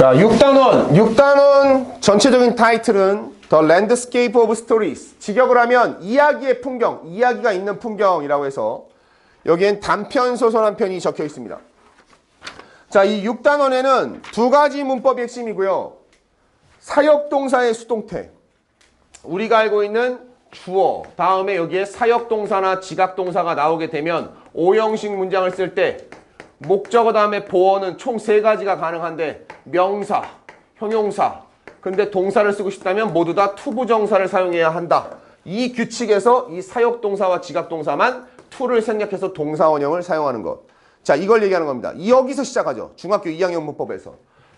자, 6단원. 6단원 전체적인 타이틀은 The Landscape of Stories. 직역을 하면 이야기의 풍경, 이야기가 있는 풍경이라고 해서 여기엔 단편 소설 한 편이 적혀 있습니다. 자, 이 6단원에는 두 가지 문법이 핵심이고요. 사역동사의 수동태. 우리가 알고 있는 주어, 다음에 여기에 사역동사나 지각동사가 나오게 되면 오형식 문장을 쓸 때 목적어 다음에 보어는 총 3가지가 가능한데 명사, 형용사, 근데 동사를 쓰고 싶다면 모두 다 투부정사를 사용해야 한다. 이 규칙에서 이 사역동사와 지각동사만 to를 생략해서 동사원형을 사용하는 것. 자, 이걸 얘기하는 겁니다. 여기서 시작하죠. 중학교 2학년 문법에서.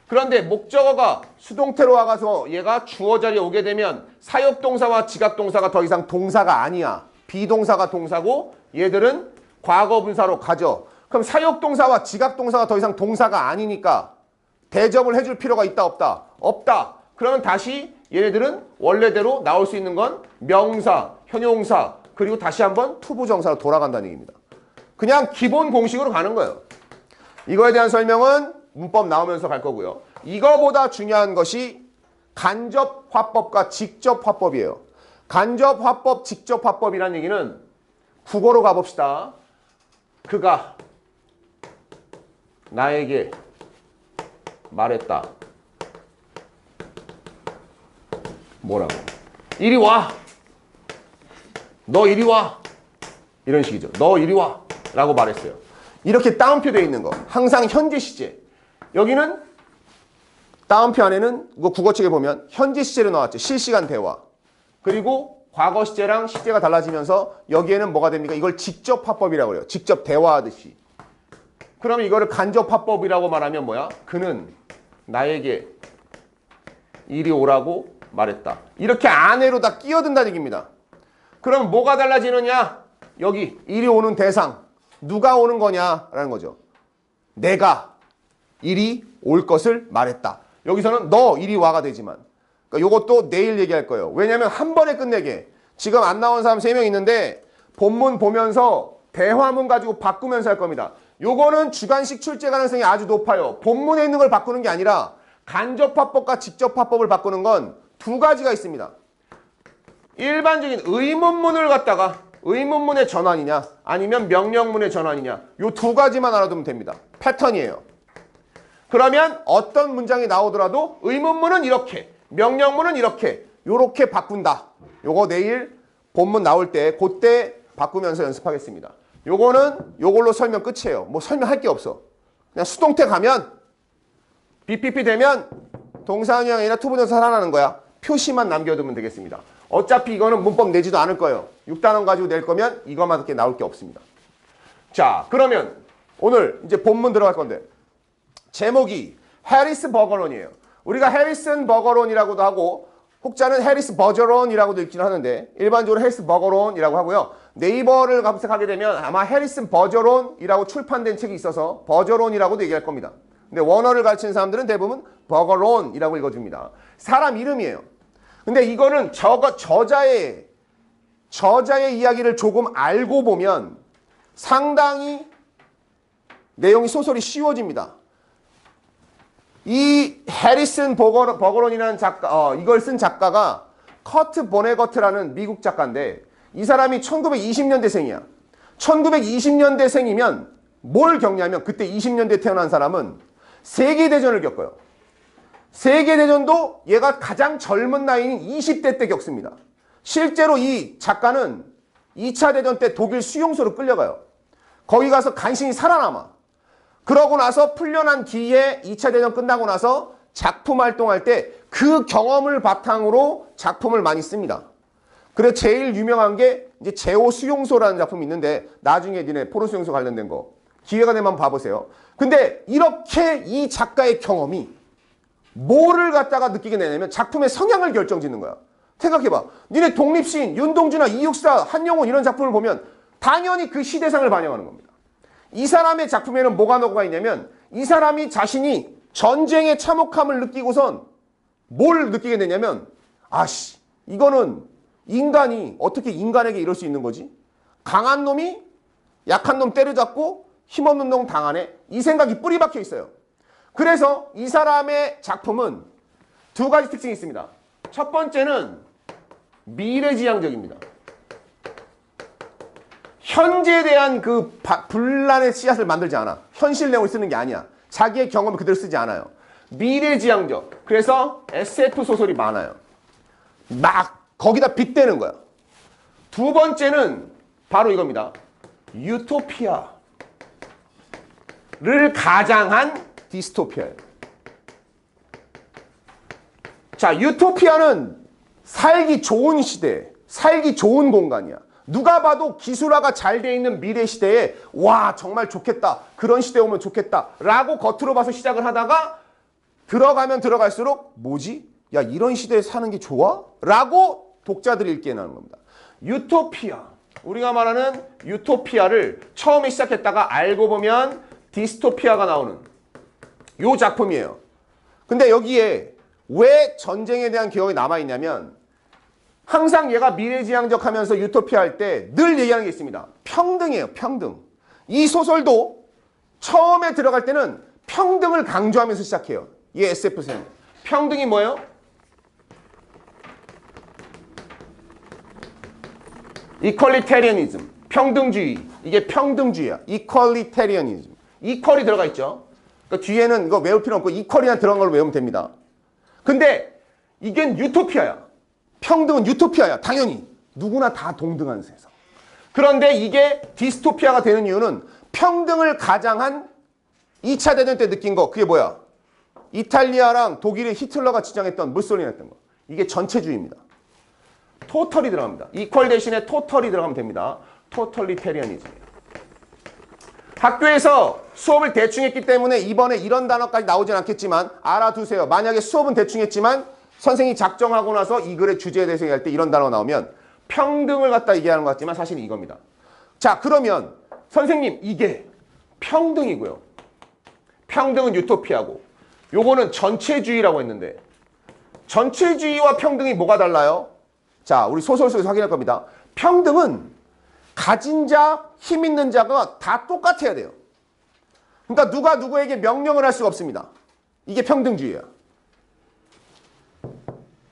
그런데 목적어가 수동태로 와가서 얘가 주어 자리에 오게 되면 사역동사와 지각동사가 더 이상 동사가 아니야. 비동사가 동사고 얘들은 과거분사로 가죠. 그럼 사역동사와 지각동사가 더 이상 동사가 아니니까 대접을 해줄 필요가 있다 없다? 없다. 그러면 다시 얘네들은 원래대로 나올 수 있는 건 명사, 형용사, 그리고 다시 한번 투부정사로 돌아간다는 얘기입니다. 그냥 기본 공식으로 가는 거예요. 이거에 대한 설명은 문법 나오면서 갈 거고요. 이거보다 중요한 것이 간접화법과 직접화법이에요. 간접화법, 직접화법이라는 얘기는 국어로 가봅시다. 그가 나에게 말했다. 뭐라고? 이리 와. 너 이리 와. 이런 식이죠. 너 이리 와. 라고 말했어요. 이렇게 따옴표 되어 있는 거. 항상 현재 시제. 여기는 따옴표 안에는 이거 국어책에 보면 현재 시제로 나왔죠. 실시간 대화. 그리고 과거 시제랑 시제가 달라지면서 여기에는 뭐가 됩니까? 이걸 직접 화법이라고 해요. 직접 대화하듯이. 그러면 이거를 간접 화법이라고 말하면 뭐야? 그는 나에게 이리 오라고 말했다. 이렇게 안에로 다 끼어든다는 얘기입니다. 그럼 뭐가 달라지느냐? 여기 이리 오는 대상. 누가 오는 거냐라는 거죠. 내가 이리 올 것을 말했다. 여기서는 너 이리 와가 되지만 그러니까 이것도 내일 얘기할 거예요. 왜냐하면 한 번에 끝내게. 지금 안 나온 사람 3명 있는데 본문 보면서 대화문 가지고 바꾸면서 할 겁니다. 요거는 주관식 출제 가능성이 아주 높아요. 본문에 있는 걸 바꾸는 게 아니라 간접화법과 직접화법을 바꾸는 건 2가지가 있습니다. 일반적인 의문문을 갖다가 의문문의 전환이냐 아니면 명령문의 전환이냐 요 2가지만 알아두면 됩니다. 패턴이에요. 그러면 어떤 문장이 나오더라도 의문문은 이렇게 명령문은 이렇게 요렇게 바꾼다. 요거 내일 본문 나올 때 그때 바꾸면서 연습하겠습니다. 요거는 요걸로 설명 끝이에요. 뭐 설명할 게 없어. 그냥 수동태 가면 BPP 되면 동사원형이나 투부정사 살아나는 거야. 표시만 남겨두면 되겠습니다. 어차피 이거는 문법 내지도 않을 거예요. 6단원 가지고 낼 거면 이것만 이렇게 나올 게 없습니다. 자, 그러면 오늘 이제 본문 들어갈 건데 제목이 해리스 버거론이에요. 우리가 해리슨 버거론이라고도 하고 혹자는 해리스 버저론이라고도 읽기는 하는데 일반적으로 해리스 버거론이라고 하고요. 네이버를 검색하게 되면 아마 해리슨 버저론이라고 출판된 책이 있어서 버저론이라고도 얘기할 겁니다. 근데 원어를 가르치는 사람들은 대부분 버거론이라고 읽어줍니다. 사람 이름이에요. 근데 이거는 저자의 이야기를 조금 알고 보면 상당히 내용이 소설이 쉬워집니다. 이 해리슨 버거론이라는 작가, 이걸 쓴 작가가 커트 보네거트라는 미국 작가인데 이 사람이 1920년대생이야. 1920년대생이면 뭘 겪냐면 그때 20년대 태어난 사람은 세계대전을 겪어요. 세계대전도 얘가 가장 젊은 나이인 20대 때 겪습니다. 실제로 이 작가는 2차 대전 때 독일 수용소로 끌려가요. 거기 가서 간신히 살아남아. 그러고 나서 풀려난 뒤에 2차 대전 끝나고 나서 작품 활동할 때 그 경험을 바탕으로 작품을 많이 씁니다. 그래서 제일 유명한 게 이제 제오 수용소라는 작품이 있는데 나중에 니네 포로 수용소 관련된 거 기회가 되면 한번 봐보세요. 근데 이렇게 이 작가의 경험이 뭐를 갖다가 느끼게 되냐면 작품의 성향을 결정짓는 거야. 생각해봐. 니네 독립시인 윤동주나 이육사, 한영훈 이런 작품을 보면 당연히 그 시대상을 반영하는 겁니다. 이 사람의 작품에는 뭐가 녹아 있냐면 이 사람이 자신이 전쟁의 참혹함을 느끼고선 뭘 느끼게 되냐면 아씨 이거는 인간이 어떻게 인간에게 이럴 수 있는 거지? 강한 놈이 약한 놈 때려잡고 힘없는 놈 당하네? 이 생각이 뿌리 박혀 있어요. 그래서 이 사람의 작품은 두 가지 특징이 있습니다. 첫 번째는 미래지향적입니다. 현재에 대한 그 분란의 씨앗을 만들지 않아. 현실 내용을 쓰는 게 아니야. 자기의 경험을 그대로 쓰지 않아요. 미래지향적. 그래서 SF 소설이 많아요. 막 거기다 빗대는 거야. 두 번째는 바로 이겁니다. 유토피아를 가장한 디스토피아예요. 자, 유토피아는 살기 좋은 시대, 살기 좋은 공간이야. 누가 봐도 기술화가 잘 돼 있는 미래 시대에 와 정말 좋겠다. 그런 시대 오면 좋겠다. 라고 겉으로 봐서 시작을 하다가 들어가면 들어갈수록 뭐지? 야 이런 시대에 사는 게 좋아? 라고 독자들이 읽게 나는 겁니다. 유토피아. 우리가 말하는 유토피아를 처음에 시작했다가 알고 보면 디스토피아가 나오는 요 작품이에요. 근데 여기에 왜 전쟁에 대한 기억이 남아있냐면 항상 얘가 미래지향적 하면서 유토피아 할 때 늘 얘기하는 게 있습니다. 평등이에요. 평등. 이 소설도 처음에 들어갈 때는 평등을 강조하면서 시작해요. 이 SF는. 평등이 뭐예요? 이퀄리테리언이즘. 평등주의. 이게 평등주의야. 이퀄리테리언이즘. 이퀄이 들어가 있죠. 그러니까 뒤에는 이거 외울 필요 없고 이퀄이나 들어간 걸로 외우면 됩니다. 근데 이게 유토피아야. 평등은 유토피아야. 당연히. 누구나 다 동등한 세상. 그런데 이게 디스토피아가 되는 이유는 평등을 가장한 2차 대전 때 느낀 거. 그게 뭐야? 이탈리아랑 독일의 히틀러가 지정했던 무솔리니 했던 거. 이게 전체주의입니다. 토털이 들어갑니다. 이퀄 대신에 토털이 들어가면 됩니다. 토털리테리언이즘이에요. 학교에서 수업을 대충 했기 때문에 이번에 이런 단어까지 나오진 않겠지만 알아두세요. 만약에 수업은 대충 했지만 선생님이 작정하고 나서 이 글의 주제에 대해서 얘기할 때 이런 단어가 나오면 평등을 갖다 얘기하는 것 같지만 사실 이겁니다. 자, 그러면 선생님 이게 평등이고요. 평등은 유토피아고 요거는 전체주의라고 했는데 전체주의와 평등이 뭐가 달라요? 자, 우리 소설 속에서 확인할 겁니다. 평등은 가진 자, 힘 있는 자가 다 똑같아야 돼요. 그러니까 누가 누구에게 명령을 할 수가 없습니다. 이게 평등주의야.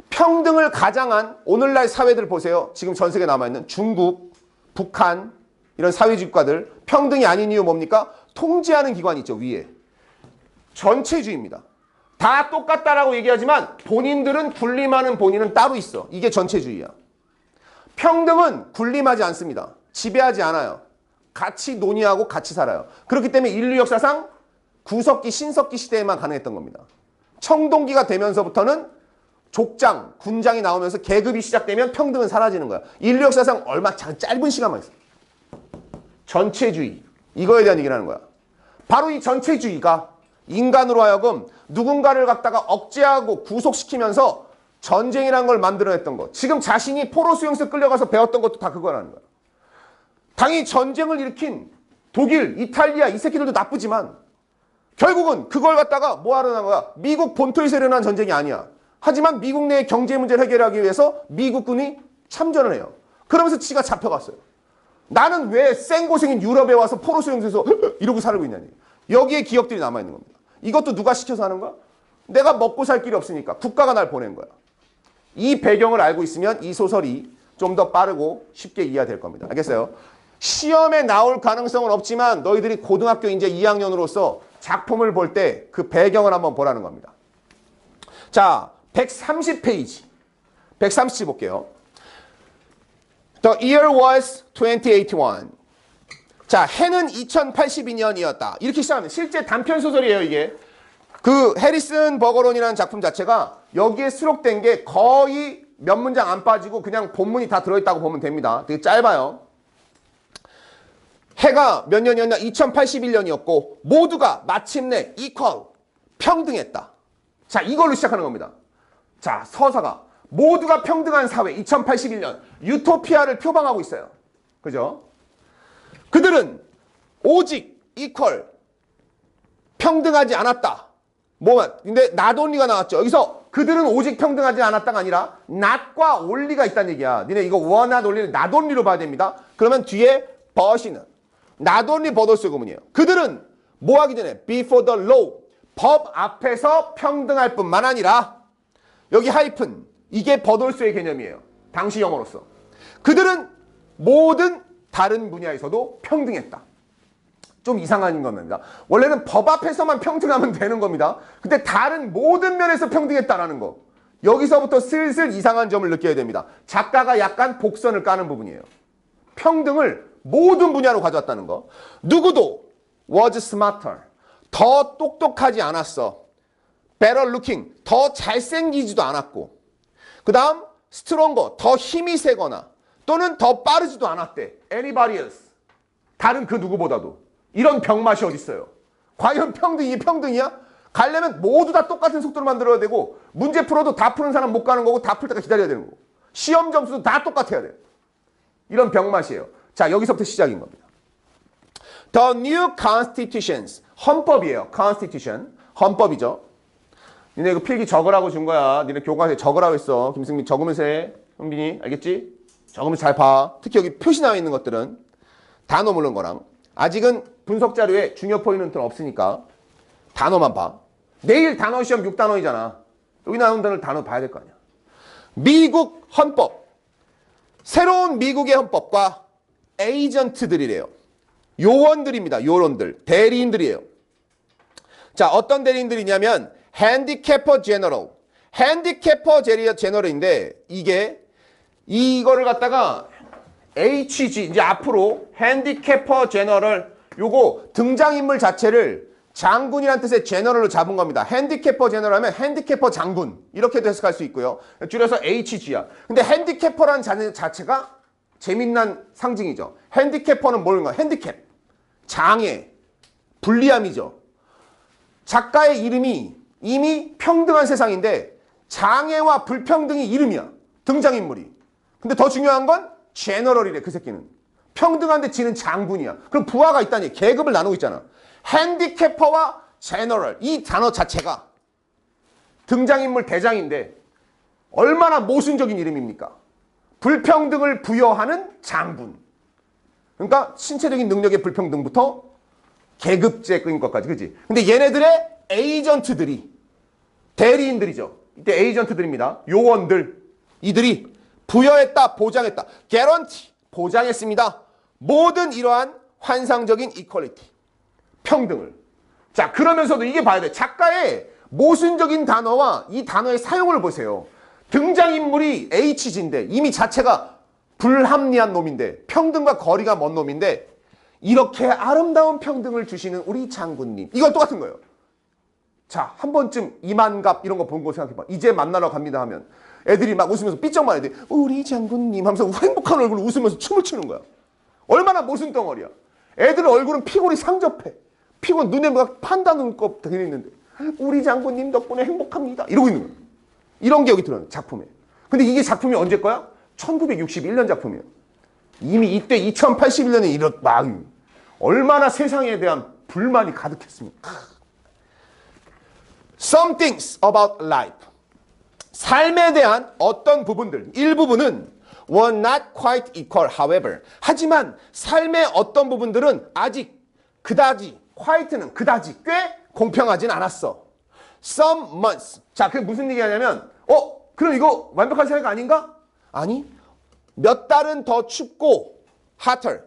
평등을 가장한 오늘날 사회들 보세요. 지금 전 세계에 남아있는 중국, 북한 이런 사회주의 국가들 평등이 아닌 이유 뭡니까? 통제하는 기관이 있죠. 위에. 전체주의입니다. 다 똑같다라고 얘기하지만 본인들은 군림하는 본인은 따로 있어. 이게 전체주의야. 평등은 군림하지 않습니다. 지배하지 않아요. 같이 논의하고 같이 살아요. 그렇기 때문에 인류 역사상 구석기, 신석기 시대에만 가능했던 겁니다. 청동기가 되면서부터는 족장, 군장이 나오면서 계급이 시작되면 평등은 사라지는 거야. 인류 역사상 얼마 짧은 시간만 있어. 전체주의. 이거에 대한 얘기를 하는 거야. 바로 이 전체주의가 인간으로 하여금 누군가를 갖다가 억제하고 구속시키면서 전쟁이라는 걸 만들어냈던 것. 지금 자신이 포로 수용소 끌려가서 배웠던 것도 다 그거라는 거야. 당연히 전쟁을 일으킨 독일, 이탈리아 이 새끼들도 나쁘지만 결국은 그걸 갖다가 뭐 하러 난 거야? 미국 본토에서 일어난 전쟁이 아니야. 하지만 미국 내의 경제 문제를 해결하기 위해서 미국군이 참전을 해요. 그러면서 지가 잡혀갔어요. 나는 왜 생고생인 유럽에 와서 포로 수용소에서 이러고 살고 있냐니. 여기에 기억들이 남아있는 겁니다. 이것도 누가 시켜서 하는 거야? 내가 먹고 살 길이 없으니까 국가가 날 보낸 거야. 이 배경을 알고 있으면 이 소설이 좀 더 빠르고 쉽게 이해될 겁니다. 알겠어요? 시험에 나올 가능성은 없지만 너희들이 고등학교 이제 2학년으로서 작품을 볼 때 그 배경을 한번 보라는 겁니다. 자, 130페이지. 130 볼게요. The year was 2081. 자, 해는 2082년이었다. 이렇게 시작합니다. 실제 단편소설이에요, 이게. 그 해리슨 버거론이라는 작품 자체가 여기에 수록된 게 거의 몇 문장 안 빠지고 그냥 본문이 다 들어있다고 보면 됩니다. 되게 짧아요. 해가 몇 년이었냐? 2081년이었고 모두가 마침내 equal, 평등했다. 자, 이걸로 시작하는 겁니다. 자, 서사가 모두가 평등한 사회 2081년 유토피아를 표방하고 있어요. 그죠? 그들은 오직 equal, 평등하지 않았다. 뭐만 근데 not only가 나왔죠. 여기서 그들은 오직 평등하지 않았다가 아니라 not과 only가 있다는 얘기야. 니네 이거 were not only를 not only로 봐야 됩니다. 그러면 뒤에 but이는 not only but also 구문이에요. 그들은 뭐 하기 전에 before the law, 법 앞에서 평등할 뿐만 아니라 여기 하이픈 이게 버돌스의 개념이에요. 당시 영어로서. 그들은 모든 다른 분야에서도 평등했다. 좀 이상한 겁니다. 원래는 법 앞에서만 평등하면 되는 겁니다. 근데 다른 모든 면에서 평등했다라는 거. 여기서부터 슬슬 이상한 점을 느껴야 됩니다. 작가가 약간 복선을 까는 부분이에요. 평등을 모든 분야로 가져왔다는 거. 누구도 was smarter. 더 똑똑하지 않았어. better looking. 더 잘생기지도 않았고. 그 다음 stronger. 더 힘이 세거나 또는 더 빠르지도 않았대. anybody else. 다른 그 누구보다도. 이런 병맛이 어딨어요. 과연 이게 평등이야? 가려면 모두 다 똑같은 속도로 만들어야 되고 문제 풀어도 다 푸는 사람 못 가는 거고 다 풀 때까지 기다려야 되는 거고 시험 점수도 다 똑같아야 돼요. 이런 병맛이에요. 자, 여기서부터 시작인 겁니다. The new constitutions. 헌법이에요. constitution. 헌법이죠. 니네 이거 필기 적으라고 준 거야. 니네 교과서에 적으라고 했어. 김승민 적으면서 해. 현빈이 알겠지? 적으면서 잘 봐. 특히 여기 표시 나와 있는 것들은 단어 모르는 거랑 아직은 분석 자료에 중요 포인트는 없으니까 단어만 봐. 내일 단어 시험 6단원이잖아. 여기 나오는 단어 봐야 될 거 아니야. 미국 헌법. 새로운 미국의 헌법과 에이전트들이래요. 요원들입니다. 요원들. 대리인들이에요. 자, 어떤 대리인들이냐면 핸디캐퍼 제너럴. 핸디캐퍼 제너럴인데 이거를 갖다가 HG 이제 앞으로 핸디캐퍼 제너럴 요거 등장인물 자체를 장군이란 뜻의 제너럴로 잡은 겁니다. 핸디캐퍼 제너럴 하면 핸디캐퍼 장군 이렇게도 해석할 수 있고요. 줄여서 HG야. 근데 핸디캐퍼라는 자체가 재미난 상징이죠. 핸디캐퍼는 뭘까? 핸디캡, 장애, 불리함이죠. 작가의 이름이 이미 평등한 세상인데 장애와 불평등이 이름이야. 등장인물이. 근데 더 중요한 건 제너럴이래. 그 새끼는. 평등한데 지는 장군이야. 그럼 부하가 있다니. 계급을 나누고 있잖아. 핸디캐퍼와 제너럴. 이 단어 자체가 등장인물 대장인데 얼마나 모순적인 이름입니까? 불평등을 부여하는 장군. 그러니까 신체적인 능력의 불평등부터 계급제인 것까지. 그치? 근데 얘네들의 에이전트들이 대리인들이죠. 이때 에이전트들입니다. 요원들. 이들이 부여했다, 보장했다. guarantee, 보장했습니다. 모든 이러한 환상적인 이퀄리티, 평등을. 자, 그러면서도 이게 봐야 돼. 작가의 모순적인 단어와 이 단어의 사용을 보세요. 등장인물이 HG인데 이미 자체가 불합리한 놈인데 평등과 거리가 먼 놈인데 이렇게 아름다운 평등을 주시는 우리 장군님. 이건 똑같은 거예요. 자, 한 번쯤 이만갑 이런 거 본 거 생각해봐. 이제 만나러 갑니다 하면 애들이 막 웃으면서 삐쩍만 해야 돼. 우리 장군님 하면서 행복한 얼굴로 웃으면서 춤을 추는 거야. 얼마나 모순 덩어리야. 애들 얼굴은 피골이 상접해. 피골 눈에 막 판다 눈곱 되어 있는데 우리 장군님 덕분에 행복합니다. 이러고 있는 거야. 이런 게 여기 들어요. 작품에. 근데 이게 작품이 언제 거야? 1961년 작품이에요. 이미 이때 2081년에 막 얼마나 세상에 대한 불만이 가득했습니까? Some things about life. 삶에 대한 어떤 부분들, 일부분은 were not quite equal, however. 하지만 삶의 어떤 부분들은 아직 그다지, quite는 그다지, 꽤 공평하진 않았어. Some months. 자, 그게 무슨 얘기하냐면, 그럼 이거 완벽한 사회가 아닌가? 아니, 몇 달은 더 춥고, hotter.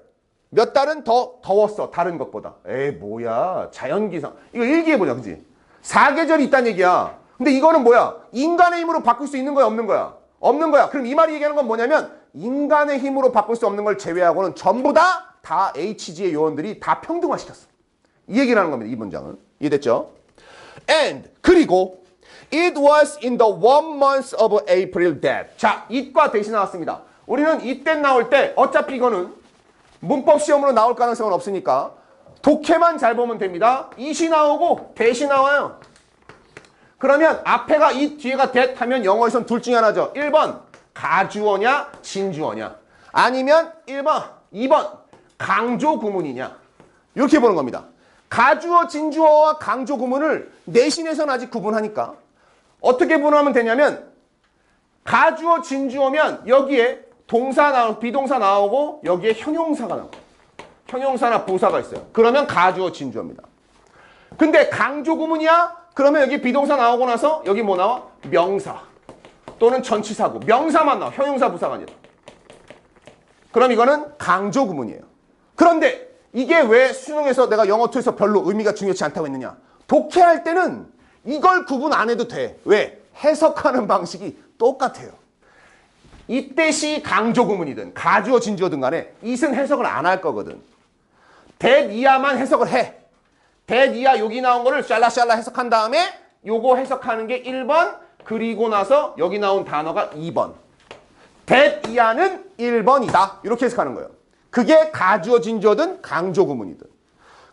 몇 달은 더 더웠어, 다른 것보다. 에이, 뭐야, 자연기상. 이거 일기해보자, 그지? 사계절이 있다는 얘기야. 근데 이거는 뭐야? 인간의 힘으로 바꿀 수 있는 거야, 없는 거야? 없는 거야. 그럼 이 말이 얘기하는 건 뭐냐면 인간의 힘으로 바꿀 수 없는 걸 제외하고는 전부 다 HG의 요원들이 다 평등화시켰어. 이 얘기를 하는 겁니다. 이 문장은. 이해됐죠? And 그리고 it was in the 1 month of April that. 자, it과 대시 나왔습니다. 우리는 이때 나올 때 어차피 이거는 문법 시험으로 나올 가능성은 없으니까 독해만 잘 보면 됩니다. it이 나오고 대시 나와요. 그러면 앞에가 it, 뒤에가 that 하면 영어에선 둘 중에 하나죠. 1번 가주어냐 진주어냐 아니면 1번 2번 강조 구문이냐 이렇게 보는 겁니다. 가주어 진주어와 강조 구문을 내신에서는 아직 구분하니까 어떻게 분하면 되냐면 가주어 진주어면 여기에 동사 비동사 나오고 여기에 형용사가 나오고 형용사나 부사가 있어요. 그러면 가주어 진주어입니다. 근데 강조 구문이야? 그러면 여기 비동사 나오고 나서 여기 뭐 나와? 명사 또는 전치사구. 명사만 나와. 형용사 부사가 아니라. 그럼 이거는 강조 구문이에요. 그런데 이게 왜 수능에서 내가 영어2에서 별로 의미가 중요치 않다고 했느냐? 독해할 때는 이걸 구분 안 해도 돼. 왜? 해석하는 방식이 똑같아요. 이때 시 강조 구문이든 가주어 진주어든 간에 it은 해석을 안 할 거거든. that 이하만 해석을 해. that 이하 여기 나온 거를 샬라샬라 해석한 다음에 요거 해석하는 게 1번, 그리고 나서 여기 나온 단어가 2번. that 이하는 1번이다. 이렇게 해석하는 거예요. 그게 가주어 진주어든 강조 구문이든.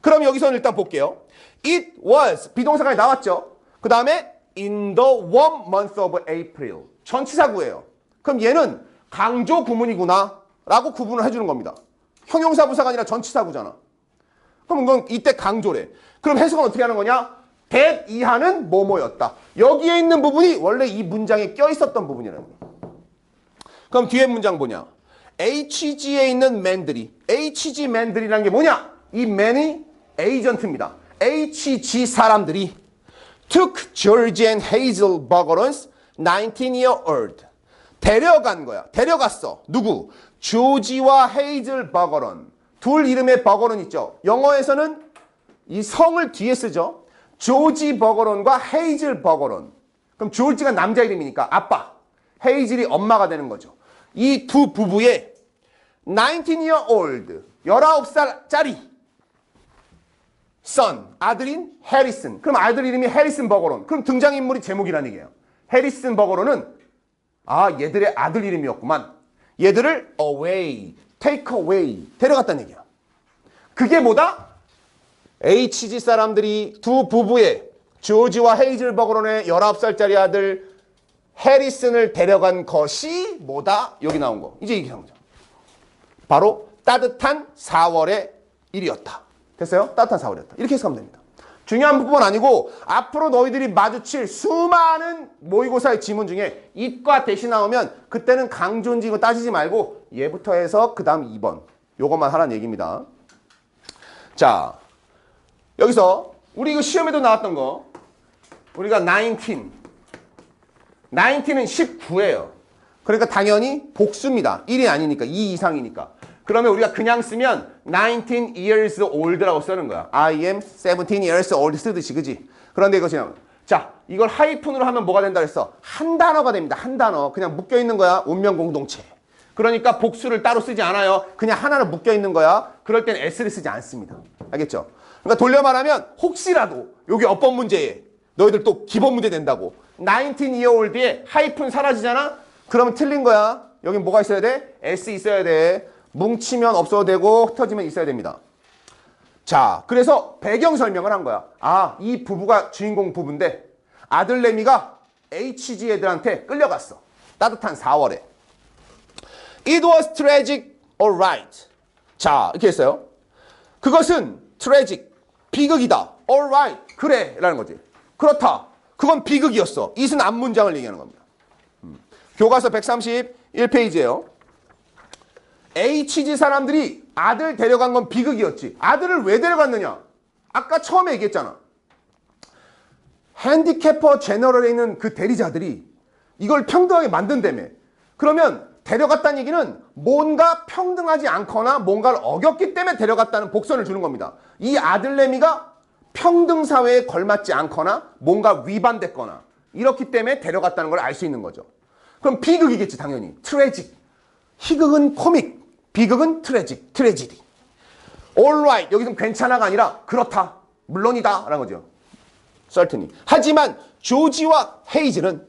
그럼 여기서는 일단 볼게요. It was 비동사가 나왔죠. 그 다음에 in the warm month of April 전치사구예요. 그럼 얘는 강조 구문이구나 라고 구분을 해주는 겁니다. 형용사 부사가 아니라 전치사구잖아. 그럼 이건 이때 강조래. 그럼 해석은 어떻게 하는 거냐? that 이하는 뭐뭐였다. 여기에 있는 부분이 원래 이 문장에 껴있었던 부분이라는 거예요. 그럼 뒤에 문장 뭐냐? HG에 있는 man들이 HG man들이라는 게 뭐냐? 이 man이 에이전트입니다. HG 사람들이 took George and Hazel Bogorons 19-year-old 데려간 거야. 데려갔어. 누구? 조지와 헤이즐 버거런. 둘 이름의 버거런 있죠. 영어에서는 이 성을 뒤에 쓰죠. 조지 버거런과 헤이즐 버거런. 그럼 조지가 남자 이름이니까 아빠, 헤이즐이 엄마가 되는 거죠. 이 두 부부의 19-year-old 19살짜리 son, 아들인 해리슨. 그럼 아들 이름이 해리슨 버거런. 그럼 등장인물이 제목이라는 얘기예요. 해리슨 버거런은 얘들의 아들 이름이었구만. 얘들을 away, take away, 데려갔다는 얘기야. 그게 뭐다? HG 사람들이 두 부부의 조지와 헤이즐 버거런의 19살짜리 아들 해리슨을 데려간 것이 뭐다? 여기 나온 거. 이제 이게 나오죠. 바로 따뜻한 4월의 일이었다. 됐어요? 따뜻한 4월이었다. 이렇게 해석하면 됩니다. 중요한 부분은 아니고 앞으로 너희들이 마주칠 수많은 모의고사의 지문 중에 it과 that이 나오면 그때는 강조인지 이거 따지지 말고 얘부터 해서 그 다음 2번 요것만 하라는 얘기입니다. 자, 여기서 우리 이거 시험에도 나왔던 거 우리가 19은 19예요. 그러니까 당연히 복수입니다. 1이 아니니까 2 이상이니까. 그러면 우리가 그냥 쓰면 19 years old라고 쓰는 거야. I am 17 years old 쓰듯이, 그지? 그런데 이것이 자, 이걸 하이픈으로 하면 뭐가 된다 그랬어? 한 단어가 됩니다. 한 단어. 그냥 묶여 있는 거야. 운명 공동체. 그러니까 복수를 따로 쓰지 않아요. 그냥 하나로 묶여 있는 거야. 그럴 땐 s를 쓰지 않습니다. 알겠죠? 그러니까 돌려 말하면 혹시라도 여기 어법 문제에 너희들 또 기본 문제 된다고 19 year old에 하이픈 사라지잖아? 그러면 틀린 거야. 여기 뭐가 있어야 돼? s 있어야 돼. 뭉치면 없어도 되고 흩어지면 있어야 됩니다. 자, 그래서 배경 설명을 한 거야. 이 부부가 주인공 부부인데 아들 레미가 HG 애들한테 끌려갔어. 따뜻한 4월에. It was tragic, alright. 자, 이렇게 했어요. 그것은 tragic, 비극이다. alright, 그래 라는 거지. 그렇다. 그건 비극이었어. it은 앞문장을 얘기하는 겁니다. 교과서 131페이지예요. HG 사람들이 아들 데려간 건 비극이었지. 아들을 왜 데려갔느냐? 아까 처음에 얘기했잖아. 핸디캐퍼 제너럴에 있는 그 대리자들이 이걸 평등하게 만든다며. 그러면 데려갔다는 얘기는 뭔가 평등하지 않거나 뭔가를 어겼기 때문에 데려갔다는 복선을 주는 겁니다. 이 아들 레미가 평등사회에 걸맞지 않거나 뭔가 위반됐거나 이렇기 때문에 데려갔다는 걸 알 수 있는 거죠. 그럼 비극이겠지 당연히. 트래직. 희극은 코믹. 비극은 트래직, 트래지디. alright, 여기서 괜찮아가 아니라 그렇다, 물론이다 라는 거죠. certainly. 하지만 조지와 헤이즐은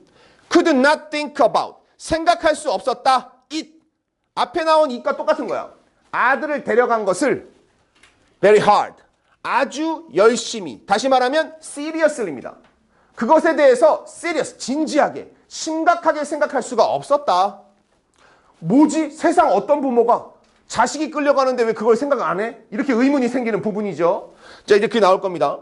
could not think about, 생각할 수 없었다. it. 앞에 나온 it과 똑같은 거야. 아들을 데려간 것을 very hard, 아주 열심히, 다시 말하면 seriously입니다. 그것에 대해서 serious, 진지하게, 심각하게 생각할 수가 없었다. 뭐지? 세상 어떤 부모가 자식이 끌려가는데 왜 그걸 생각 안 해? 이렇게 의문이 생기는 부분이죠. 자, 이제 그게 나올 겁니다.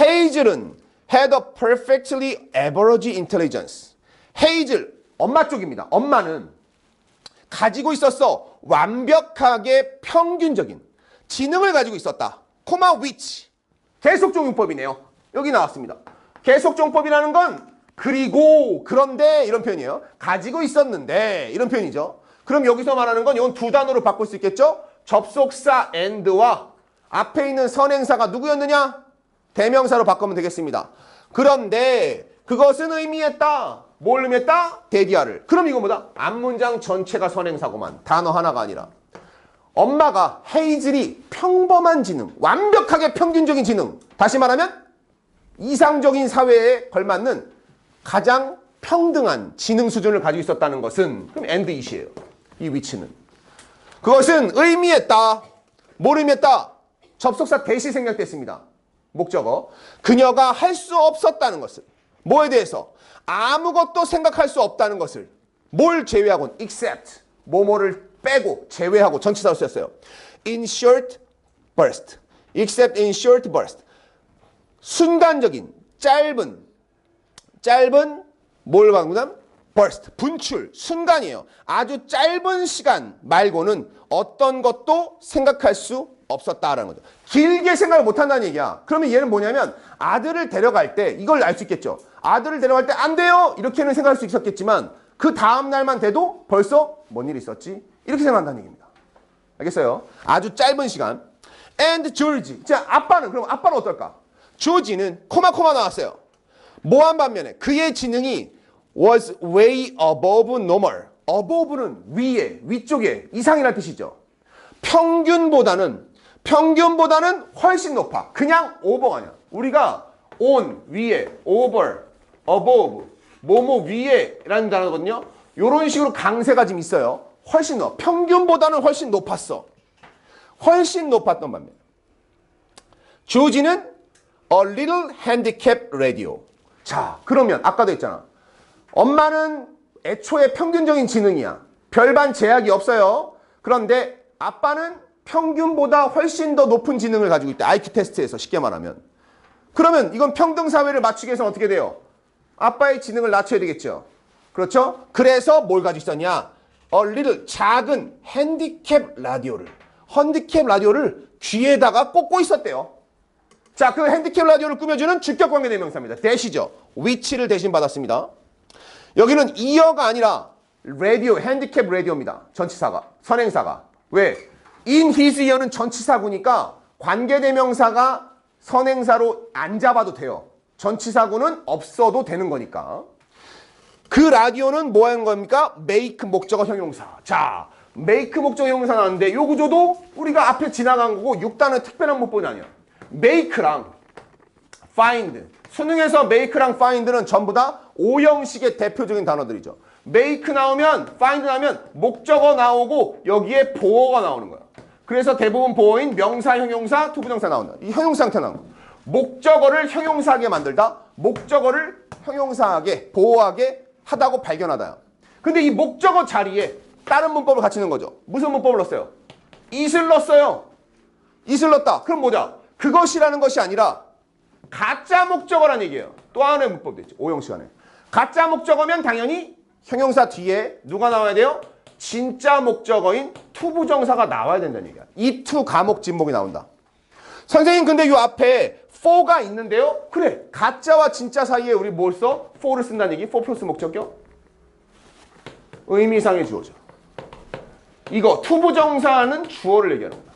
헤이즐은 had a perfectly average intelligence. 헤이즐, 엄마 쪽입니다. 엄마는 가지고 있었어. 완벽하게 평균적인 지능을 가지고 있었다. 코마 which. 계속적용법이네요. 여기 나왔습니다. 계속적용법이라는 건 그리고, 그런데 이런 표현이에요. 가지고 있었는데 이런 표현이죠. 그럼 여기서 말하는 건 이건 두 단어로 바꿀 수 있겠죠? 접속사 and와 앞에 있는 선행사가 누구였느냐? 대명사로 바꾸면 되겠습니다. 그런데 그것은 의미했다. 뭘 의미했다? 데디아를. 그럼 이거 뭐다? 앞문장 전체가 선행사고만. 단어 하나가 아니라. 엄마가 헤이즐이 평범한 지능, 완벽하게 평균적인 지능. 다시 말하면 이상적인 사회에 걸맞는 가장 평등한 지능 수준을 가지고 있었다는 것은 그럼 and it이에요. 이 위치는. 그것은 의미했다. 뭘 의미했다? 접속사 대시 생략됐습니다. 목적어. 그녀가 할 수 없었다는 것을. 뭐에 대해서? 아무것도 생각할 수 없다는 것을. 뭘 제외하고? except. 뭐뭐를 빼고 제외하고 전치사로 쓰였어요. in short burst. except in short burst. 순간적인 짧은 뭘 방문함? burst. 분출. 순간이에요. 아주 짧은 시간 말고는 어떤 것도 생각할 수 없었다라는 거죠. 길게 생각을 못한다는 얘기야. 그러면 얘는 뭐냐면 아들을 데려갈 때 이걸 알 수 있겠죠. 아들을 데려갈 때 안 돼요 이렇게는 생각할 수 있었겠지만 그 다음 날만 돼도 벌써 뭔 일이 있었지? 이렇게 생각한다는 얘기입니다. 알겠어요? 아주 짧은 시간. And George. 자, 아빠는 어떨까? 조지는 코마 나왔어요. 뭐한 반면에 그의 지능이 was way above normal. above는 위에, 위쪽에, 이상이라는 뜻이죠. 평균보다는 훨씬 높아. 그냥 over가 아니야. 우리가 on, 위에, over, above, 뭐뭐 위에라는 단어거든요. 이런 식으로 강세가 지금 있어요. 훨씬 높아. 평균보다는 훨씬 높았어. 훨씬 높았던 반면. 조지는 a little handicap radio. 자, 그러면 아까도 했잖아. 엄마는 애초에 평균적인 지능이야. 별반 제약이 없어요. 그런데 아빠는 평균보다 훨씬 더 높은 지능을 가지고 있다. IQ 테스트에서 쉽게 말하면. 그러면 이건 평등사회를 맞추기 위해서는 어떻게 돼요? 아빠의 지능을 낮춰야 되겠죠. 그렇죠? 그래서 뭘 가지고 있었냐? a little 작은 핸디캡 라디오를 귀에다가 꽂고 있었대요. 자, 그 핸디캡 라디오를 꾸며주는 주격관계 대명사입니다. 대시죠. 위치를 대신 받았습니다. 여기는 이어가 아니라 라디오, 핸디캡 라디오입니다. 전치사가, 선행사가. 왜? in his ear는 전치사구니까 관계대명사가 선행사로 안 잡아도 돼요. 전치사구는 없어도 되는 거니까. 그 라디오는 뭐 하는 겁니까? make 목적어 형용사. 자, make 목적어 형용사 나왔는데 요 구조도 우리가 앞에 지나간 거고 6단은 특별한 문법이 아니야. make랑 find. 수능에서 make랑 find는 전부 다 오형식의 대표적인 단어들이죠. make 나오면 find 나오면 목적어 나오고 여기에 보어가 나오는 거야. 그래서 대부분 보어인 명사, 형용사, 투부정사 나온다. 이 형용사 형태 나온 거. 목적어를 형용사하게 만들다. 목적어를 형용사하게, 보어하게 하다고 발견하다. 근데 이 목적어 자리에 다른 문법을 같이 넣은 거죠. 무슨 문법을 넣었어요? it을 넣었어요. it을 넣었다. 그럼 뭐냐? 그것이라는 것이 아니라 가짜 목적어란 얘기예요. 또 하나의 문법도 있죠. 오형식 안에. 가짜 목적어면 당연히 형용사 뒤에 누가 나와야 돼요? 진짜 목적어인 투부정사가 나와야 된다는 얘기야. 이투 가목 진목이 나온다. 선생님 근데 이 앞에 for가 있는데요? 그래. 가짜와 진짜 사이에 우리 뭘 써? for를 쓴다는 얘기. for 플러스 목적격. 의미상의 주어죠. 이거 투부정사는 주어를 얘기하는 거다.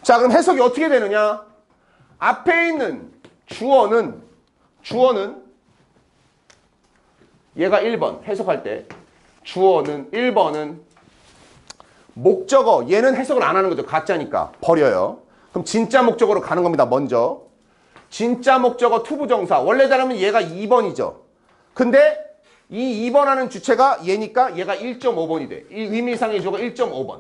자, 그럼 해석이 어떻게 되느냐? 앞에 있는 주어는 얘가 1번 해석할 때 주어는 1번은 목적어 얘는 해석을 안 하는 거죠. 가짜니까 버려요. 그럼 진짜 목적어로 가는 겁니다. 먼저 진짜 목적어 투부정사 원래대로면 얘가 2번이죠. 근데 이 2번 하는 주체가 얘니까 얘가 1.5번이 돼. 이 의미상의 주어가 1.5번.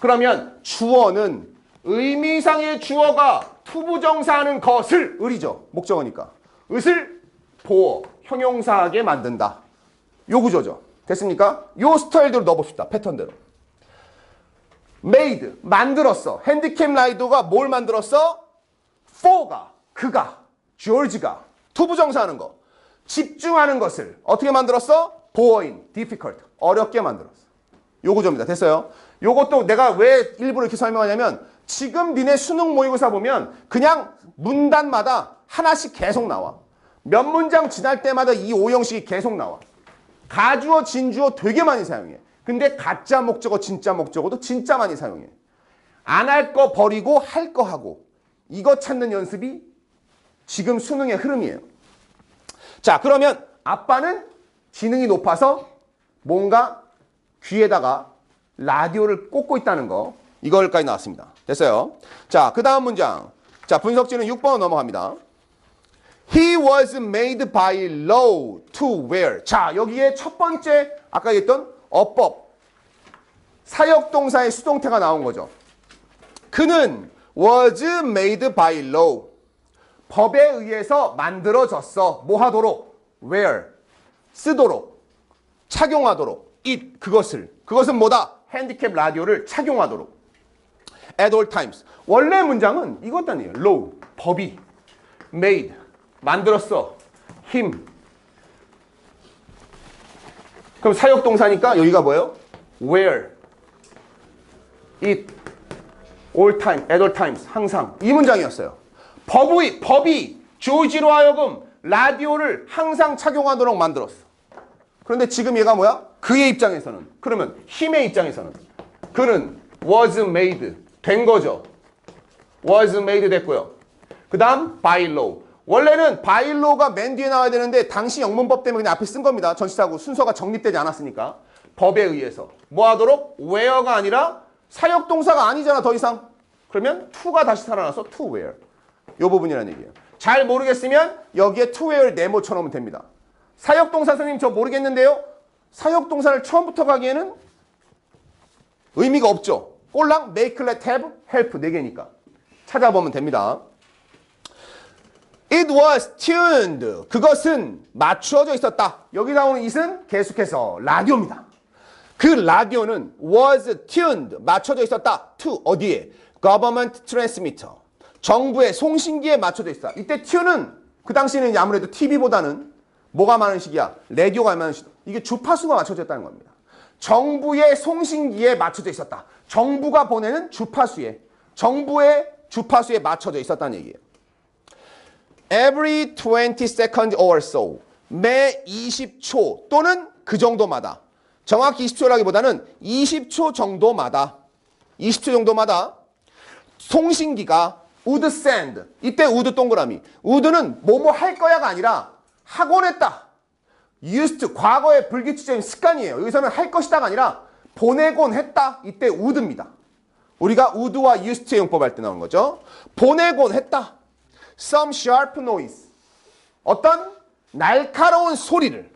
그러면 주어는 의미상의 주어가 투부정사하는 것을 을이죠. 목적어니까. 을을 보어, 형용사하게 만든다. 요 구조죠. 됐습니까? 요 스타일대로 넣어봅시다. 패턴대로. made, 만들었어. 핸디캡 라이더가 뭘 만들었어? for가, 그가, George가 투부정사하는 거. 집중하는 것을 어떻게 만들었어? 보어인, difficult, 어렵게 만들었어. 요 구조입니다. 됐어요? 요것도 내가 왜 일부러 이렇게 설명하냐면 지금 니네 수능 모의고사 보면 그냥 문단마다 하나씩 계속 나와. 몇 문장 지날 때마다 이 오형식이 계속 나와. 가주어, 진주어 되게 많이 사용해. 근데 가짜 목적어, 진짜 목적어도 진짜 많이 사용해. 안 할 거 버리고 할 거 하고. 이거 찾는 연습이 지금 수능의 흐름이에요. 자, 그러면 아빠는 지능이 높아서 뭔가 귀에다가 라디오를 꽂고 있다는 거. 이걸까지 나왔습니다. 됐어요. 자, 그 다음 문장. 자, 분석지는 6번 넘어갑니다. He was made by law to wear. 자, 여기에 첫 번째 아까 얘기했던 어법. 사역동사의 수동태가 나온 거죠. 그는 was made by law. 법에 의해서 만들어졌어. 뭐 하도록? wear. 쓰도록. 착용하도록. it. 그것을. 그것은 뭐다? 핸디캡 라디오를 착용하도록. at all times. 원래 문장은 이것도 아니에요. law. 법이. made. 만들었어. him. 그럼 사역동사니까 여기가 뭐예요? wear. it. all time. at all times. 항상. 이 문장이었어요. 법이 조지로 하여금 라디오를 항상 착용하도록 만들었어. 그런데 지금 얘가 뭐야? 그의 입장에서는. 그러면 힘의 입장에서는. 그는 was made. 된 거죠. was made 됐고요. 그 다음 by law. 원래는 by law가 맨 뒤에 나와야 되는데 당시 영문법 때문에 그냥 앞에 쓴 겁니다. 전치사고 순서가 정립되지 않았으니까. 법에 의해서. 뭐 하도록? wear가 아니라 사역동사가 아니잖아 더 이상. 그러면 to가 다시 살아나서 to wear. 요 부분이라는 얘기예요. 잘 모르겠으면 여기에 to wear 네모 쳐놓으면 됩니다. 사역동사 선생님 저 모르겠는데요. 사역동사를 처음부터 가기에는 의미가 없죠. 꼴랑 make, let, have, help 4개니까. 찾아보면 됩니다. It was tuned. 그것은 맞추어져 있었다. 여기 나오는 it은 계속해서 라디오입니다. 그 라디오는 was tuned. 맞춰져 있었다. to 어디에? Government transmitter. 정부의 송신기에 맞춰져 있어. 이때 tune은 그 당시에는 아무래도 TV보다는 뭐가 많은 시기야? 라디오가 많은 시기. 이게 주파수가 맞춰져 있다는 겁니다. 정부의 송신기에 맞춰져 있었다. 정부가 보내는 주파수에, 정부의 주파수에 맞춰져 있었다는 얘기예요. Every 20 seconds or so. 매 20초 또는 그 정도마다. 정확히 20초라기보다는 20초 정도마다. 20초 정도마다 송신기가 would send. 이때 would 동그라미. would는 뭐뭐 할 거야가 아니라 하곤 했다. used. 과거의 불규칙적인 습관이에요. 여기서는 할 것이다가 아니라 보내곤 했다. 이때 would입니다. 우리가 would와 used의 용법 할 때 나온 거죠. 보내곤 했다. Some sharp noise. 어떤 날카로운 소리를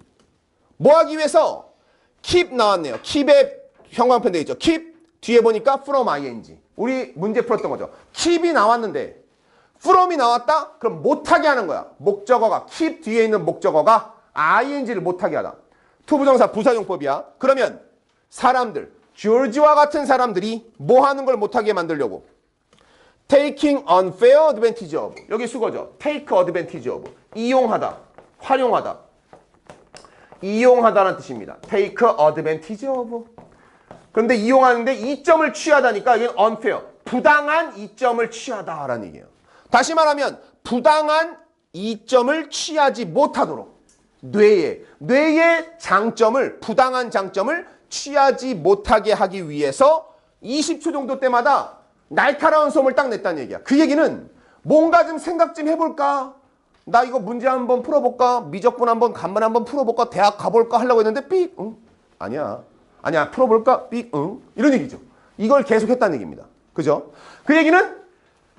뭐 하기 위해서? keep 나왔네요. keep의 형광펜 되어 있죠. keep 뒤에 보니까 from ing. 우리 문제 풀었던 거죠. keep이 나왔는데 from이 나왔다? 그럼 못하게 하는 거야. 목적어가 keep 뒤에 있는 목적어가 ing를 못하게 하다. 투부정사 부사용법이야. 그러면 사람들, 조지와 같은 사람들이 뭐 하는 걸 못하게 만들려고? taking unfair advantage of. 여기 수거죠. take advantage of. 이용하다, 활용하다. 이용하다라는 뜻입니다. take advantage of. 그런데 이용하는데 이점을 취하다니까 이게 unfair. 부당한 이점을 취하다라는 얘기예요. 다시 말하면 부당한 이점을 취하지 못하도록 뇌의 장점을, 부당한 장점을 취하지 못하게 하기 위해서 20초 정도 때마다 날카로운 소음을 딱 냈다는 얘기야. 그 얘기는 뭔가 좀 생각 좀 해볼까? 나 이거 문제 한번 풀어볼까? 미적분 한번 간만 한번 풀어볼까? 대학 가볼까? 하려고 했는데 삑! 응? 아니야 풀어볼까? 삑! 응? 이런 얘기죠. 이걸 계속 했다는 얘기입니다. 그죠? 그 얘기는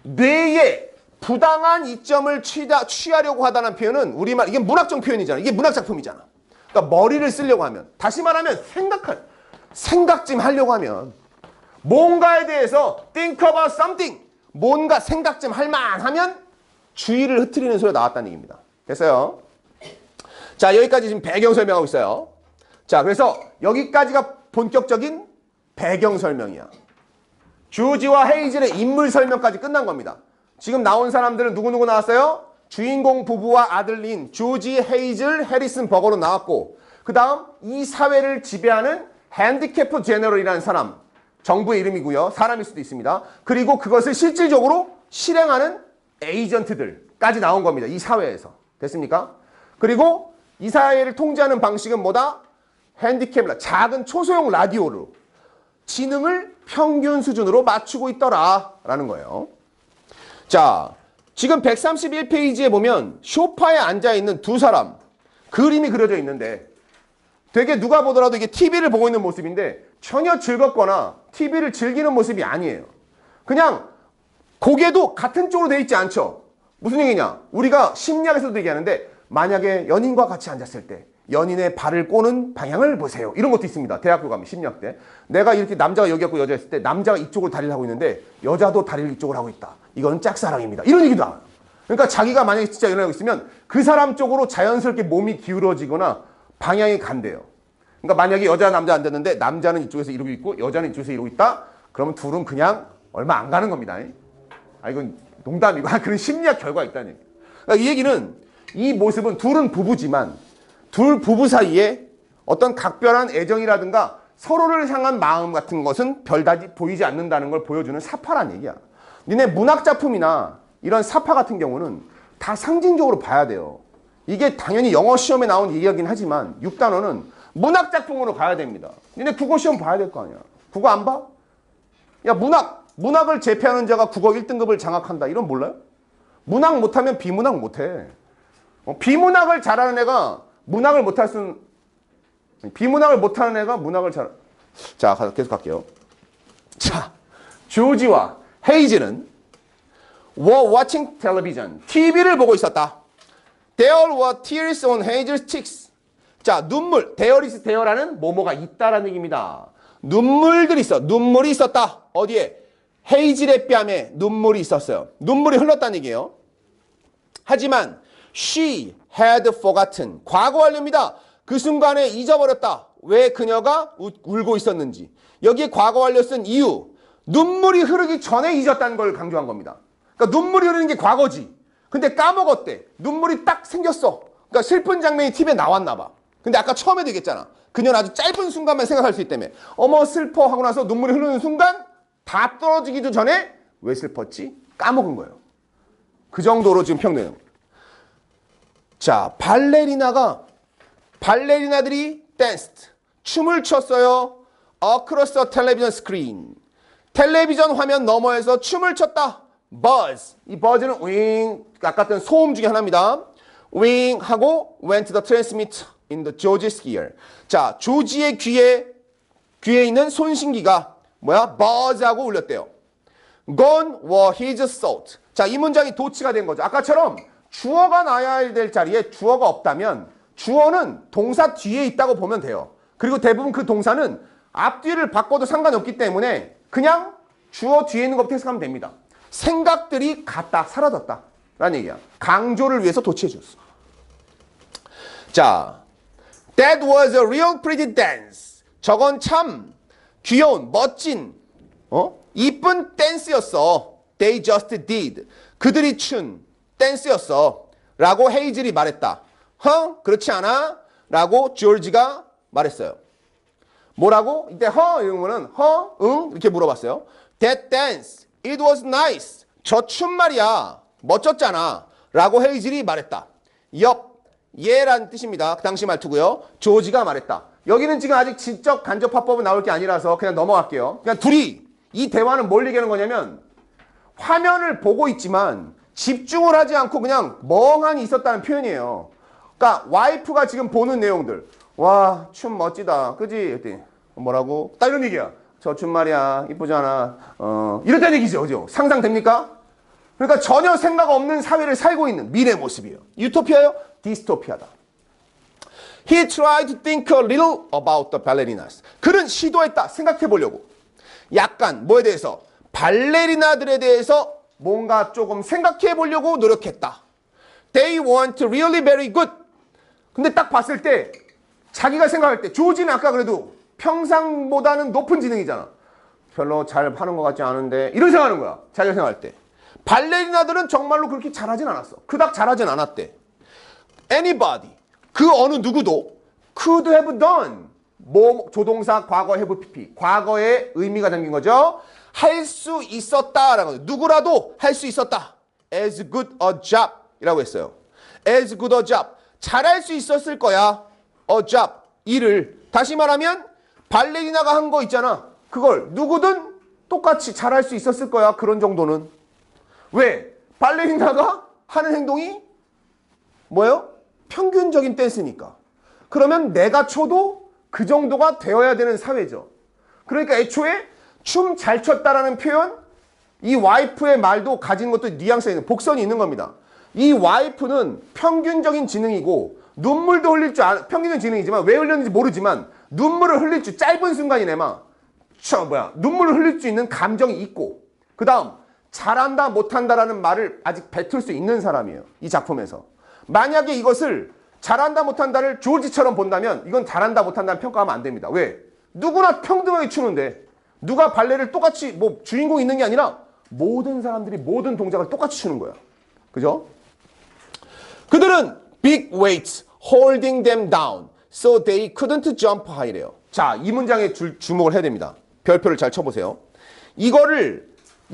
뇌의 부당한 이점을 취하려고 하다는 표현은 우리말, 이게 문학적 표현이잖아. 이게 문학작품이잖아. 그러니까 머리를 쓰려고 하면, 다시 말하면 생각 좀 하려고 하면, 뭔가에 대해서 think about something, 뭔가 생각 좀 할 만하면 주의를 흐트리는 소리가 나왔다는 얘기입니다. 됐어요? 자, 여기까지 지금 배경 설명하고 있어요. 자, 그래서 여기까지가 본격적인 배경 설명이야. 조지와 헤이즐의 인물 설명까지 끝난 겁니다. 지금 나온 사람들은 누구누구 나왔어요? 주인공 부부와 아들인 조지, 헤이즐, 해리슨 버거로 나왔고, 그 다음 이 사회를 지배하는 핸디캐프 제너럴이라는 사람, 정부의 이름이고요. 사람일 수도 있습니다. 그리고 그것을 실질적으로 실행하는 에이전트들까지 나온 겁니다. 이 사회에서. 됐습니까? 그리고 이 사회를 통제하는 방식은 뭐다? 핸디캡, 작은 초소형 라디오로 지능을 평균 수준으로 맞추고 있더라라는 거예요. 자, 지금 131페이지에 보면 소파에 앉아있는 두 사람 그림이 그려져 있는데 되게 누가 보더라도 이게 TV를 보고 있는 모습인데 전혀 즐겁거나 TV를 즐기는 모습이 아니에요. 그냥 고개도 같은 쪽으로 돼 있지 않죠. 무슨 얘기냐? 우리가 심리학에서도 얘기하는데 만약에 연인과 같이 앉았을 때 연인의 발을 꼬는 방향을 보세요. 이런 것도 있습니다. 대학교 가면 심리학 때. 내가 이렇게 남자가 여기 있고 여자가 있을 때 남자가 이쪽으로 다리를 하고 있는데 여자도 다리를 이쪽으로 하고 있다. 이거는 짝사랑입니다. 이런 얘기도 나와요. 그러니까 자기가 만약에 진짜 연애하고 있으면 그 사람 쪽으로 자연스럽게 몸이 기울어지거나 방향이 간대요. 그러니까 만약에 여자 남자 앉았는데 남자는 이쪽에서 이러고 있고 여자는 이쪽에서 이러고 있다. 그러면 둘은 그냥 얼마 안 가는 겁니다. 아 이건 농담이고 그런 심리학 결과가 있다는 얘기예요. 그러니까 이 얘기는 이 모습은 둘은 부부지만 둘 부부 사이에 어떤 각별한 애정이라든가 서로를 향한 마음 같은 것은 별다지 보이지 않는다는 걸 보여주는 사파란 얘기야. 니네 문학작품이나 이런 사파 같은 경우는 다 상징적으로 봐야 돼요. 이게 당연히 영어 시험에 나온 얘기이긴 하지만 6단원은 문학작품으로 가야 됩니다. 니네 국어 시험 봐야 될 거 아니야. 국어 안 봐? 야 문학을 제패하는 자가 국어 1등급을 장악한다. 이런 몰라요? 문학 못하면 비문학 못해. 비문학을 잘하는 애가 문학을 못할 수는 비문학을 못하는 애가 문학을 잘. 자 계속 갈게요. 자 조지와 헤이즈는 were watching television. TV를 보고 있었다. There were tears on Hazel's cheeks. 자 눈물. There is there라는 뭐뭐가 있다라는 얘기입니다. 눈물들이 있어. 눈물이 있었다. 어디에? 헤이즐의 뺨에 눈물이 있었어요. 눈물이 흘렀다는 얘기예요. 하지만 she had forgotten. 과거 완료입니다. 그 순간에 잊어버렸다. 왜 그녀가 울고 있었는지. 여기에 과거 완료 쓴 이유. 눈물이 흐르기 전에 잊었다는 걸 강조한 겁니다. 그러니까 눈물이 흐르는 게 과거지. 근데 까먹었대. 눈물이 딱 생겼어. 그러니까 슬픈 장면이 TV에 나왔나 봐. 근데 아까 처음에도 얘기했잖아. 그녀는 아주 짧은 순간만 생각할 수 있다며. 어머 슬퍼 하고 나서 눈물이 흐르는 순간 다 떨어지기도 전에 왜 슬펐지? 까먹은 거예요. 그 정도로 지금 평내는 거예요. 자, 발레리나들이 danced. 춤을 췄어요. Across the television screen. 텔레비전 화면 너머에서 춤을 췄다. Buzz. 이 buzz는 wing. 아까 했던 소음 중에 하나입니다. wing 하고 went to the transmitter in the George's ear. 자, 조지의 귀에 있는 손신기가 뭐야? Buzz하고 울렸대요. Gone were his thoughts. 자, 이 문장이 도치가 된 거죠. 아까처럼 주어가 나와야 될 자리에 주어가 없다면 주어는 동사 뒤에 있다고 보면 돼요. 그리고 대부분 그 동사는 앞뒤를 바꿔도 상관이 없기 때문에 그냥 주어 뒤에 있는 것부터 해석하면 됩니다. 생각들이 갔다, 사라졌다 라는 얘기야. 강조를 위해서 도치해 줬어. 자, that was a real pretty dance. 저건 참 귀여운, 멋진, 이쁜 댄스였어. They just did. 그들이 춘 댄스였어. 라고 헤이즐이 말했다. 그렇지 않아? 라고 조지가 말했어요. 뭐라고? 이때 이런 거는 응? 이렇게 물어봤어요. That dance, it was nice. 저 춤 말이야. 멋졌잖아. 라고 헤이즐이 말했다. 예란 뜻입니다. 그 당시 말투고요. 조지가 말했다. 여기는 지금 아직 지적 간접 화법은 나올 게 아니라서 그냥 넘어갈게요. 그냥 둘이 이 대화는 뭘 얘기하는 거냐면 화면을 보고 있지만 집중을 하지 않고 그냥 멍하니 있었다는 표현이에요. 그러니까 와이프가 지금 보는 내용들. 와, 춤 멋지다. 그지? 그랬더니 뭐라고? 딱 이런 얘기야. 저 춤 말이야. 이쁘잖아. 이랬다는 얘기죠. 그죠? 상상됩니까? 그러니까 전혀 생각 없는 사회를 살고 있는 미래 모습이에요. 유토피아요? 디스토피아다. He tried to think a little about the ballerinas. 그는 시도했다. 생각해 보려고. 약간 뭐에 대해서? 발레리나들에 대해서 뭔가 조금 생각해 보려고 노력했다. They weren't really very good. 근데 딱 봤을 때 자기가 생각할 때 조지는 아까 그래도 평상보다는 높은 지능이잖아. 별로 잘 하는 것 같지 않은데 이런 생각하는 거야. 자기가 생각할 때. 발레리나들은 정말로 그렇게 잘하진 않았어. 그닥 잘하진 않았대. Anybody, 그 어느 누구도 could have done, 뭐 조동사 과거 have pp 과거의 의미가 담긴 거죠. 할 수 있었다라는 거죠. 누구라도 할 수 있었다. as good a job 이라고 했어요. as good a job 잘할 수 있었을 거야. a job 일을 다시 말하면 발레리나가 한 거 있잖아. 그걸 누구든 똑같이 잘할 수 있었을 거야. 그런 정도는. 왜? 발레리나가 하는 행동이 뭐예요? 평균적인 댄스니까. 그러면 내가 춰도 그 정도가 되어야 되는 사회죠. 그러니까 애초에 춤 잘 췄다라는 표현, 이 와이프의 말도 가진 것도 뉘앙스가 있는 복선이 있는 겁니다. 이 와이프는 평균적인 지능이고 눈물도 흘릴 줄 평균적인 지능이지만 왜 흘렸는지 모르지만 눈물을 흘릴 줄 짧은 순간이네마 눈물을 흘릴 수 있는 감정이 있고 그 다음 잘한다 못한다라는 말을 아직 뱉을 수 있는 사람이에요. 이 작품에서. 만약에 이것을 잘한다 못한다를 조지처럼 본다면 이건 잘한다 못한다는 평가하면 안 됩니다. 왜? 누구나 평등하게 추는데 누가 발레를 똑같이 뭐 주인공이 있는 게 아니라 모든 사람들이 모든 동작을 똑같이 추는 거야. 그죠? 그들은 big weights holding them down so they couldn't jump high래요. 자, 이 문장에 주목을 해야 됩니다. 별표를 잘 쳐보세요. 이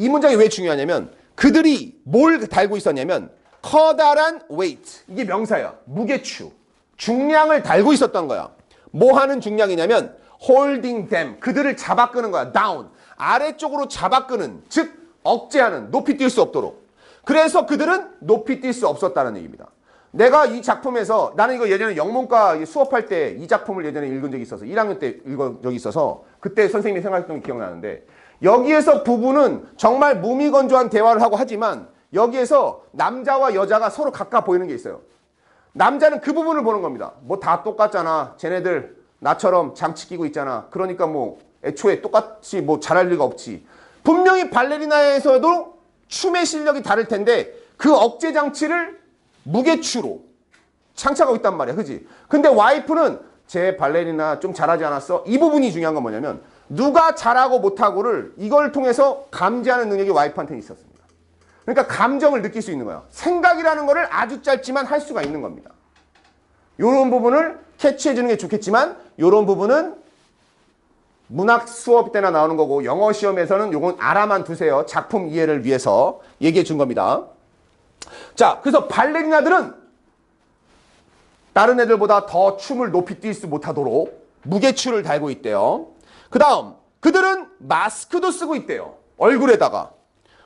문장이 왜 중요하냐면 그들이 뭘 달고 있었냐면 커다란 weight 이게 명사야. 무게추 중량을 달고 있었던 거야. 뭐 하는 중량이냐면 holding them 그들을 잡아 끄는 거야. down 아래쪽으로 잡아 끄는 즉 억제하는 높이 뛸 수 없도록. 그래서 그들은 높이 뛸 수 없었다는 얘기입니다. 내가 이 작품에서 나는 이거 예전에 영문과 수업할 때 이 작품을 예전에 읽은 적이 있어서 1학년 때 읽은 적이 있어서 그때 선생님이 생각했던 게 기억나는데 여기에서 부부는 정말 무미건조한 대화를 하고 하지만 여기에서 남자와 여자가 서로 가까 보이는 게 있어요. 남자는 그 부분을 보는 겁니다. 뭐 다 똑같잖아. 쟤네들 나처럼 장치 끼고 있잖아. 그러니까 뭐 애초에 똑같이 뭐 잘할 리가 없지. 분명히 발레리나에서도 춤의 실력이 다를 텐데 그 억제 장치를 무게추로 장착하고 있단 말이야. 그지? 근데 와이프는 제 발레리나 좀 잘하지 않았어? 이 부분이 중요한 건 뭐냐면 누가 잘하고 못하고를 이걸 통해서 감지하는 능력이 와이프한테는 있었습니다. 그러니까 감정을 느낄 수 있는 거야. 생각이라는 거를 아주 짧지만 할 수가 있는 겁니다. 이런 부분을 캐치해 주는 게 좋겠지만 이런 부분은 문학 수업 때나 나오는 거고 영어 시험에서는 요건 알아만 두세요. 작품 이해를 위해서 얘기해 준 겁니다. 자, 그래서 발레리나들은 다른 애들보다 더 춤을 높이 뛸 수 못하도록 무게추를 달고 있대요. 그 다음 그들은 마스크도 쓰고 있대요. 얼굴에다가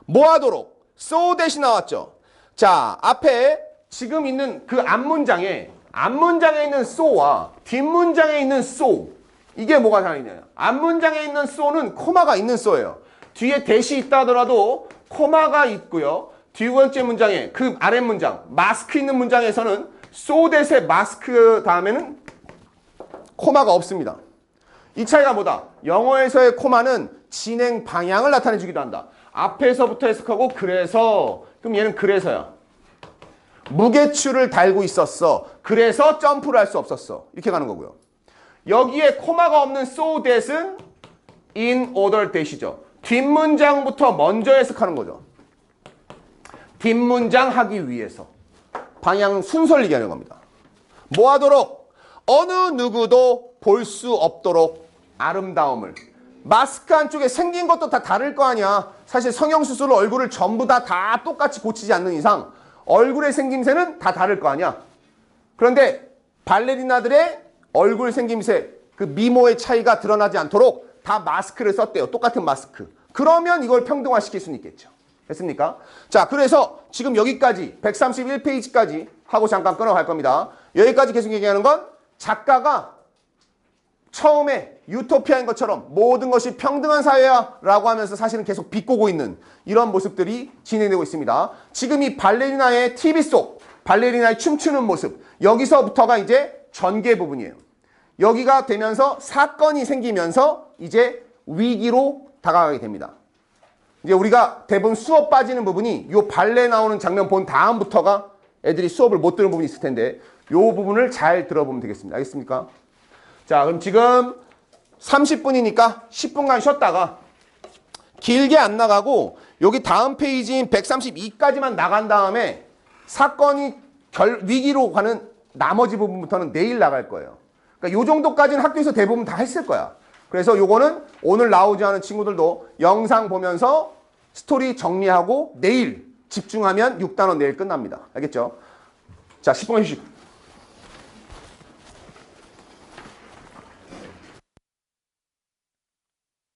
뭐 하도록? so that이 나왔죠. 자, 앞에 지금 있는 그 앞문장에 있는 so와 뒷문장에 있는 so 이게 뭐가 다르냐? 앞문장에 있는 so는 코마가 있는 so예요. 뒤에 대시 있다 하더라도 코마가 있고요. 두 번째 문장에 그 아랫 문장 마스크 있는 문장에서는 so that의 마스크 다음에는 코마가 없습니다. 이 차이가 뭐다? 영어에서의 코마는 진행 방향을 나타내 주기도 한다. 앞에서부터 해석하고 그래서 그럼 얘는 그래서야. 무게추를 달고 있었어. 그래서 점프를 할 수 없었어. 이렇게 가는 거고요. 여기에 코마가 없는 so that은 in order that이죠. 뒷문장부터 먼저 해석하는 거죠. 뒷문장 하기 위해서. 방향 순서를 얘기하는 겁니다. 뭐 하도록? 어느 누구도 볼 수 없도록 아름다움을. 마스크 한쪽에 생긴 것도 다 다를 거 아니야. 사실 성형수술로 얼굴을 전부 다 똑같이 고치지 않는 이상 얼굴의 생김새는 다 다를 거 아니야. 그런데 발레리나들의 얼굴 생김새, 그 미모의 차이가 드러나지 않도록 다 마스크를 썼대요. 똑같은 마스크. 그러면 이걸 평등화시킬 수는 있겠죠. 됐습니까? 자, 그래서 지금 여기까지 131페이지까지 하고 잠깐 끊어갈 겁니다. 여기까지 계속 얘기하는 건 작가가 처음에 유토피아인 것처럼 모든 것이 평등한 사회야 라고 하면서 사실은 계속 비꼬고 있는 이런 모습들이 진행되고 있습니다. 지금 이 발레리나의 TV 속 발레리나의 춤추는 모습 여기서부터가 이제 전개 부분이에요. 여기가 되면서 사건이 생기면서 이제 위기로 다가가게 됩니다. 이제 우리가 대부분 수업 빠지는 부분이 요 발레 나오는 장면 본 다음부터가 애들이 수업을 못 들은 부분이 있을 텐데 요 부분을 잘 들어보면 되겠습니다. 알겠습니까? 자, 그럼 지금 30분이니까 10분간 쉬었다가 길게 안 나가고 여기 다음 페이지인 132까지만 나간 다음에 사건이 위기로 가는 나머지 부분부터는 내일 나갈 거예요. 그러니까 그러니까 요 정도까지는 학교에서 대부분 다 했을 거야. 그래서 요거는 오늘 나오지 않은 친구들도 영상 보면서 스토리 정리하고 내일 집중하면 6단원 내일 끝납니다. 알겠죠? 자, 10분 휴식.